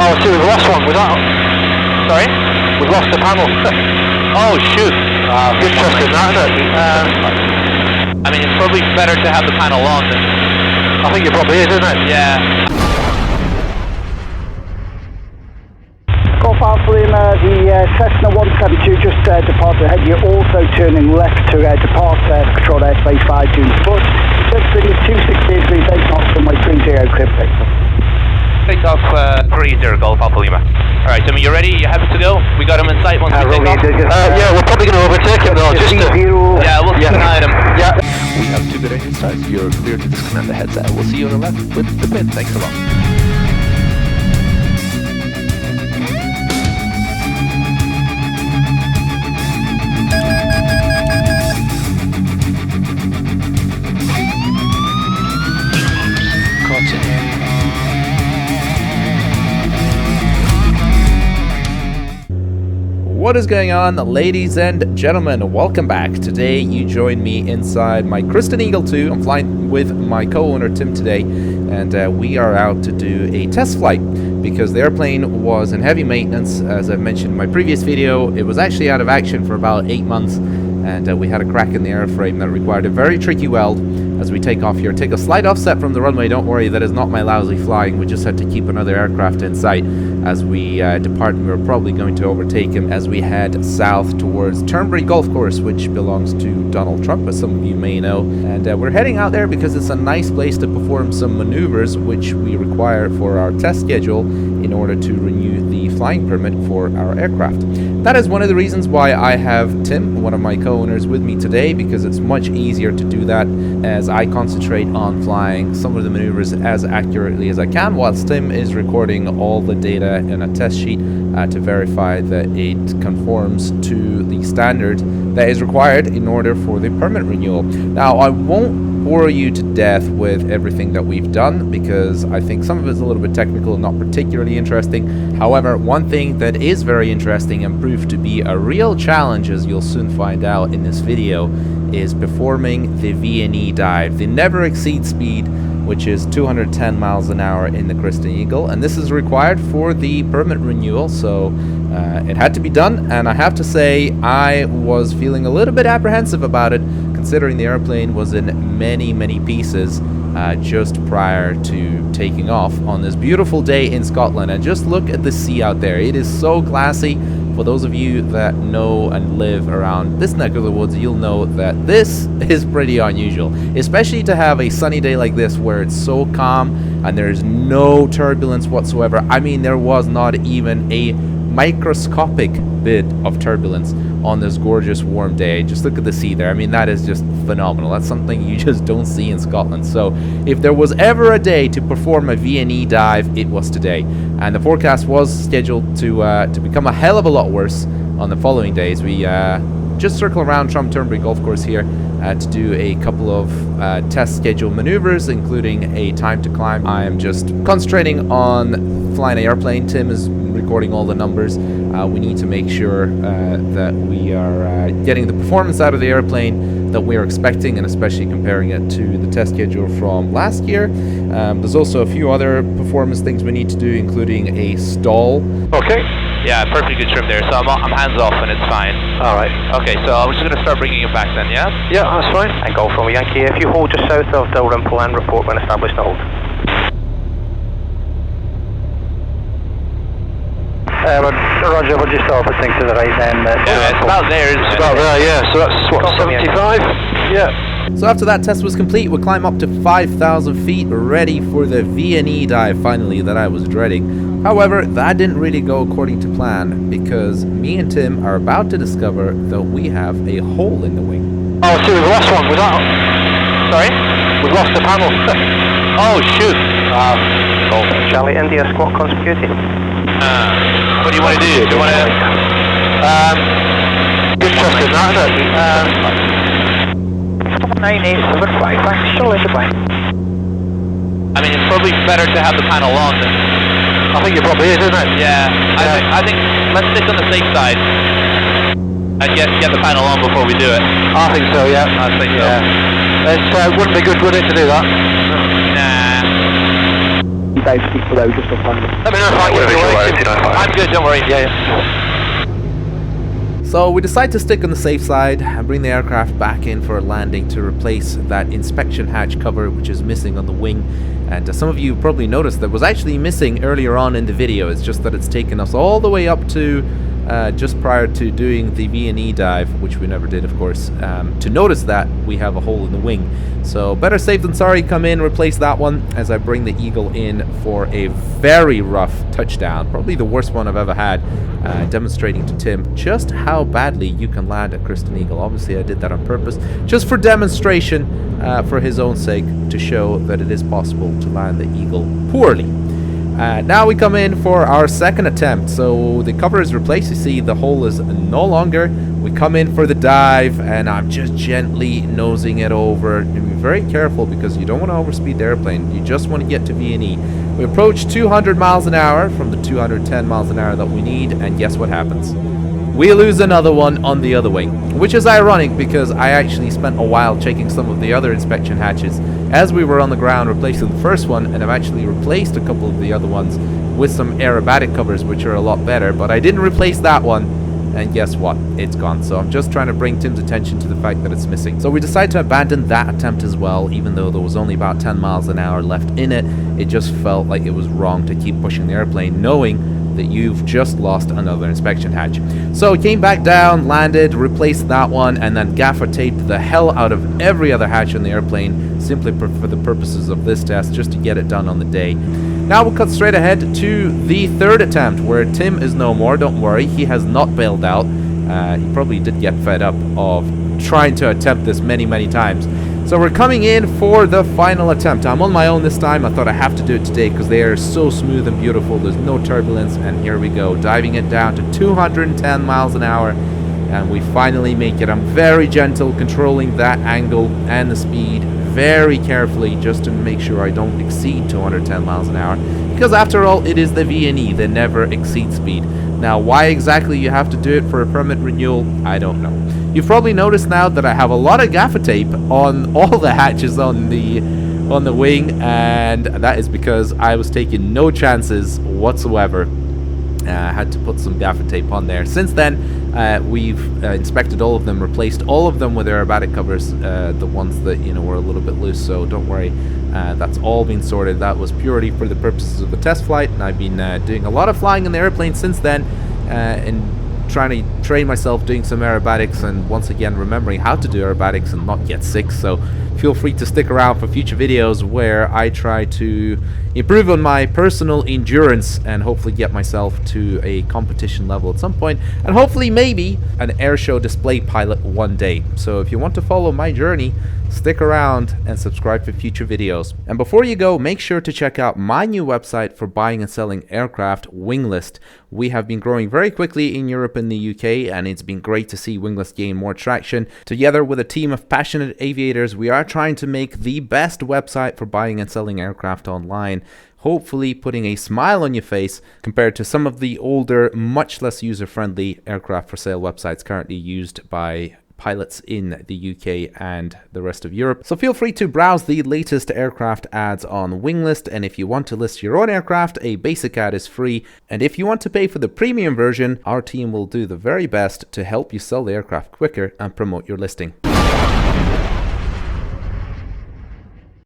Oh, see, we've lost one. Was that? Sorry? We've lost the panel. Oh, shoot. Interesting, that, isn't it? I mean, it's probably better to have the panel on than... I think it probably is, isn't it? Yeah. Golf Alpha Lima, the Cessna 172 just departed ahead. You're also turning left to depart control airspace 5 June foot. Just 260 degrees, 8 knots from my 30 clear takeoff. Take off 30 Golf Alpha Lima. Alright, Timmy, you ready? You happy to go? We got him in sight once we take off? Yeah, we're probably going to overtake him though. Just yeah, we'll keep an eye on him. Yeah. We have 2 good engine starts. You're clear to disconnect the headset. We'll see you on the left with the pin. Thanks a lot. What is going on, ladies and gentlemen? Welcome back. Today you join me inside my Christen Eagle II. I'm flying with my co-owner Tim today, and we are out to do a test flight because the airplane was in heavy maintenance. As I mentioned in my previous video, it was actually out of action for about 8 months, and we had a crack in the airframe that required a very tricky weld. As we take off here, take a slight offset from the runway. Don't worry, that is not my lousy flying. We just had to keep another aircraft in sight as we depart. We're probably going to overtake him as we head south towards Turnberry Golf Course, which belongs to Donald Trump, as some of you may know. And we're heading out there because it's a nice place to perform some maneuvers, which we require for our test schedule in order to renew the flying permit for our aircraft. That is one of the reasons why I have Tim, one of my co-owners, with me today, because it's much easier to do that as I concentrate on flying some of the maneuvers as accurately as I can, whilst Tim is recording all the data in a test sheet to verify that it conforms to the standard that is required in order for the permit renewal. Now, I won't bore you to death with everything that we've done because I think some of it's a little bit technical and not particularly interesting. However, one thing that is very interesting and proved to be a real challenge, as you'll soon find out in this video, is performing the V&E dive, the never exceed speed, which is 210 miles an hour in the Christen Eagle, and this is required for the permit renewal, so it had to be done. And I have to say, I was feeling a little bit apprehensive about it, considering the airplane was in many pieces just prior to taking off on this beautiful day in Scotland. And just look at the sea out there. It is so glassy. For those of you that know and live around this neck of the woods, you'll know that this is pretty unusual, especially to have a sunny day like this where it's so calm and there's no turbulence whatsoever. I mean, there was not even a microscopic bit of turbulence on this gorgeous warm day. Just look at the sea there. I mean, that is just phenomenal. That's something you just don't see in Scotland. So if there was ever a day to perform a V&E dive, it was today. And the forecast was scheduled to become a hell of a lot worse on the following days. We just circle around Turnberry Golf Course here to do a couple of test schedule maneuvers, including a time to climb. I am just concentrating on flying an airplane. Tim is recording all the numbers. We need to make sure that we are getting the performance out of the airplane that we are expecting, and especially comparing it to the test schedule from last year. There's also a few other performance things we need to do, including a stall. Okay. Yeah, perfectly good trim there, so I'm hands off and it's fine. Alright. Okay, so I'm just going to start bringing it back then, yeah? Yeah, that's fine. And Golf Romeo Yankee, if you hold just south of Dalrymple and report when established to hold. Roger, we'll just offer things to the right then. Yeah, it's about there, isn't it? It's about there, yeah. So that's what, 75? Yeah. So after that test was complete, we climb up to 5,000 feet, ready for the V&E dive finally that I was dreading. However, that didn't really go according to plan, because me and Tim are about to discover that we have a hole in the wing. Oh, see, we've lost one. Was that? Sorry? We've lost the panel. Oh, shoot. Golf Charlie India, squawk conspicuted. What do you want to do? Do you want to... Interesting, that, isn't it? 9875, thanks, shall I plane? I mean, it's probably better to have the panel on than... I think it probably is, isn't it? Yeah, I think let's stick on the safe side and get the panel on before we do it. I think so, yeah. I think so. Yeah. It wouldn't be good, would it, to do that? Nah. Dive speak below, just a fun. Let me know if I get away. I'm good, don't worry. Yeah. So we decide to stick on the safe side and bring the aircraft back in for a landing to replace that inspection hatch cover which is missing on the wing. And some of you probably noticed that was actually missing earlier on in the video. It's just that it's taken us all the way up to just prior to doing the V&E dive, which we never did of course, to notice that we have a hole in the wing. So better safe than sorry, come in, replace that one as I bring the Eagle in for a very rough touchdown, probably the worst one I've ever had, demonstrating to Tim just how badly you can land a Christen Eagle. Obviously I did that on purpose, just for demonstration, for his own sake, to show that it is possible to land the Eagle poorly. Now we come in for our second attempt. So the cover is replaced. You see the hole is no longer. We come in for the dive and I'm just gently nosing it over. And be very careful because you don't want to overspeed the airplane. You just want to get to V&E. We approach 200 miles an hour from the 210 miles an hour that we need, and guess what happens? We lose another one on the other wing, which is ironic because I actually spent a while checking some of the other inspection hatches as we were on the ground replacing the first one, and I've actually replaced a couple of the other ones with some aerobatic covers which are a lot better, but I didn't replace that one, and guess what? It's gone. So I'm just trying to bring Tim's attention to the fact that it's missing. So we decided to abandon that attempt as well, even though there was only about 10 miles an hour left in it. It just felt like it was wrong to keep pushing the airplane knowing that you've just lost another inspection hatch. So it came back down, landed, replaced that one, and then gaffer taped the hell out of every other hatch on the airplane, simply for the purposes of this test, just to get it done on the day. Now we'll cut straight ahead to the third attempt, where Tim is no more. Don't worry, he has not bailed out. He probably did get fed up of trying to attempt this many times. So we're coming in for the final attempt. I'm on my own this time. I thought I have to do it today because they are so smooth and beautiful. There's no turbulence, and here we go, diving it down to 210 miles an hour, and we finally make it. I'm very gentle, controlling that angle and the speed very carefully just to make sure I don't exceed 210 miles an hour, because after all, it is the V&E. They never exceed speed. Now, why exactly you have to do it for a permit renewal, I don't know. You've probably noticed now that I have a lot of gaffer tape on all the hatches on the wing, and that is because I was taking no chances whatsoever. I had to put some gaffer tape on there. Since then, we've inspected all of them, replaced all of them with aerobatic covers, the ones that were a little bit loose. So don't worry, that's all been sorted. That was purely for the purposes of the test flight, and I've been doing a lot of flying in the airplane since then, and trying to train myself doing some aerobatics, and once again remembering how to do aerobatics and not get sick. So feel free to stick around for future videos where I try to improve on my personal endurance and hopefully get myself to a competition level at some point, and hopefully maybe an airshow display pilot one day. So if you want to follow my journey, stick around and subscribe for future videos. And before you go, make sure to check out my new website for buying and selling aircraft, WINGLIST. We have been growing very quickly in Europe and the UK, and it's been great to see WINGLIST gain more traction. Together with a team of passionate aviators, we are trying to make the best website for buying and selling aircraft online, hopefully putting a smile on your face compared to some of the older, much less user-friendly aircraft for sale websites currently used by pilots in the UK and the rest of Europe. So feel free to browse the latest aircraft ads on WINGLIST, and if you want to list your own aircraft, a basic ad is free, and if you want to pay for the premium version, our team will do the very best to help you sell the aircraft quicker and promote your listing.